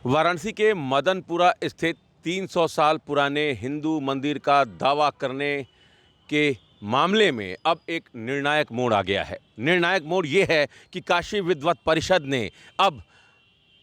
वाराणसी के मदनपुरा स्थित 300 साल पुराने हिंदू मंदिर का दावा करने के मामले में अब एक निर्णायक मोड़ आ गया है। निर्णायक मोड़ ये है कि काशी विद्वत परिषद ने अब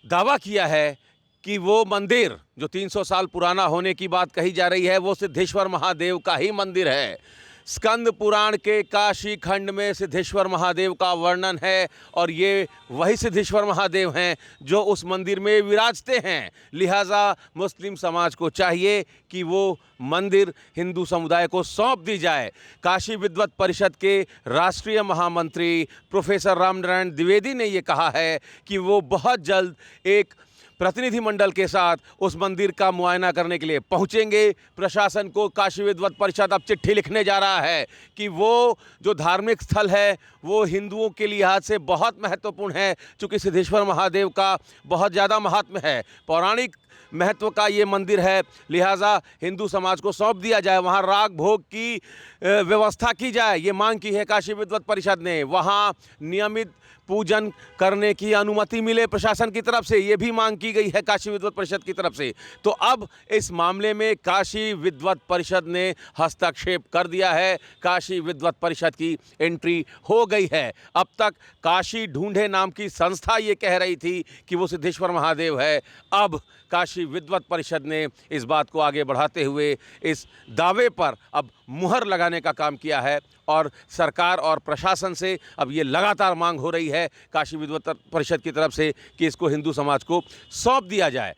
दावा किया है कि वो मंदिर जो 300 साल पुराना होने की बात कही जा रही है वो सिद्धेश्वर महादेव का ही मंदिर है। स्कंद पुराण के काशी खंड में सिद्धेश्वर महादेव का वर्णन है और ये वही सिद्धेश्वर महादेव हैं जो उस मंदिर में विराजते हैं। लिहाजा मुस्लिम समाज को चाहिए कि वो मंदिर हिंदू समुदाय को सौंप दी जाए। काशी विद्वत परिषद के राष्ट्रीय महामंत्री प्रोफेसर रामनारायण द्विवेदी ने ये कहा है कि वो बहुत जल्द एक प्रतिनिधिमंडल के साथ उस मंदिर का मुआयना करने के लिए पहुंचेंगे। प्रशासन को काशी विद्वत परिषद अब चिट्ठी लिखने जा रहा है कि वो जो धार्मिक स्थल है वो हिंदुओं के लिहाज से बहुत महत्वपूर्ण है, चूँकि सिद्धेश्वर महादेव का बहुत ज़्यादा महात्म्य है, पौराणिक महत्व का ये मंदिर है। लिहाजा हिंदू समाज को सौंप दिया जाए, वहाँ राग भोग की व्यवस्था की जाए, ये मांग की है काशी विद्वत परिषद ने। वहाँ नियमित पूजन करने की अनुमति मिले प्रशासन की तरफ से, ये भी मांग की गई है काशी विद्वत परिषद की तरफ से। तो अब इस मामले में काशी विद्वत परिषद ने हस्तक्षेप कर दिया है। काशी विद्वत परिषद की एंट्री हो गई है। अब तक काशी ढूंढे नाम की संस्था ये कह रही थी कि वो सिद्धेश्वर महादेव है। अब काशी विद्वत परिषद ने इस बात को आगे बढ़ाते हुए इस दावे पर अब मुहर लगाने का काम किया है और सरकार और प्रशासन से अब ये लगातार मांग हो रही है काशी विद्वत परिषद की तरफ से कि इसको हिंदू समाज को सौंप दिया जाए।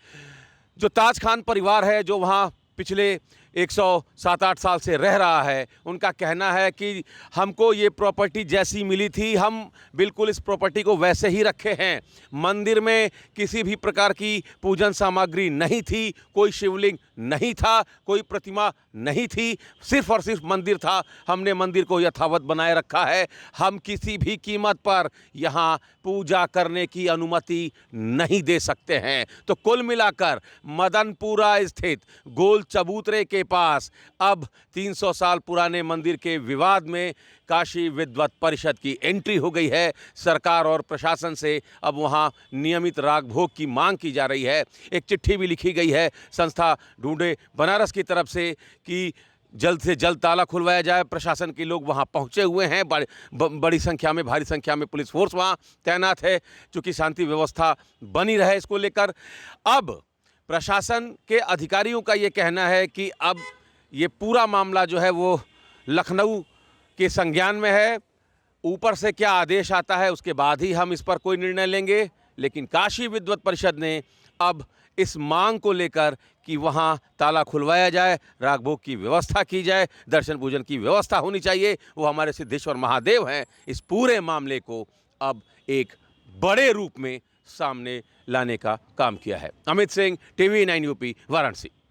जो ताज खान परिवार है जो वहाँ पिछले 107-8 साल से रह रहा है, उनका कहना है कि हमको ये प्रॉपर्टी जैसी मिली थी हम बिल्कुल इस प्रॉपर्टी को वैसे ही रखे हैं। मंदिर में किसी भी प्रकार की पूजन सामग्री नहीं थी, कोई शिवलिंग नहीं था, कोई प्रतिमा नहीं थी, सिर्फ और सिर्फ मंदिर था। हमने मंदिर को यथावत बनाए रखा है। हम किसी भी कीमत पर यहाँ पूजा करने की अनुमति नहीं दे सकते हैं। तो कुल मिलाकर मदनपुरा स्थित गोल चबूतरे के पास अब 300 साल पुराने मंदिर के विवाद में काशी विद्वत परिषद की एंट्री हो गई है। सरकार और प्रशासन से अब वहाँ नियमित राग भोग की मांग की जा रही है। एक चिट्ठी भी लिखी गई है संस्था ढूंढे बनारस की तरफ से कि जल्द से जल्द ताला खुलवाया जाए। प्रशासन के लोग वहाँ पहुँचे हुए हैं, बड़ी संख्या में, भारी संख्या में पुलिस फोर्स वहाँ तैनात है, चूँकि शांति व्यवस्था बनी रहे इसको लेकर। अब प्रशासन के अधिकारियों का ये कहना है कि अब ये पूरा मामला जो है वो लखनऊ के संज्ञान में है। ऊपर से क्या आदेश आता है उसके बाद ही हम इस पर कोई निर्णय लेंगे। लेकिन काशी विद्वत परिषद ने अब इस मांग को लेकर कि वहाँ ताला खुलवाया जाए, राग भोग की व्यवस्था की जाए, दर्शन पूजन की व्यवस्था होनी चाहिए, वो हमारे सिद्धेश्वर महादेव हैं, इस पूरे मामले को अब एक बड़े रूप में सामने लाने का काम किया है। Amit Singh, TV9 UP, Varanasi.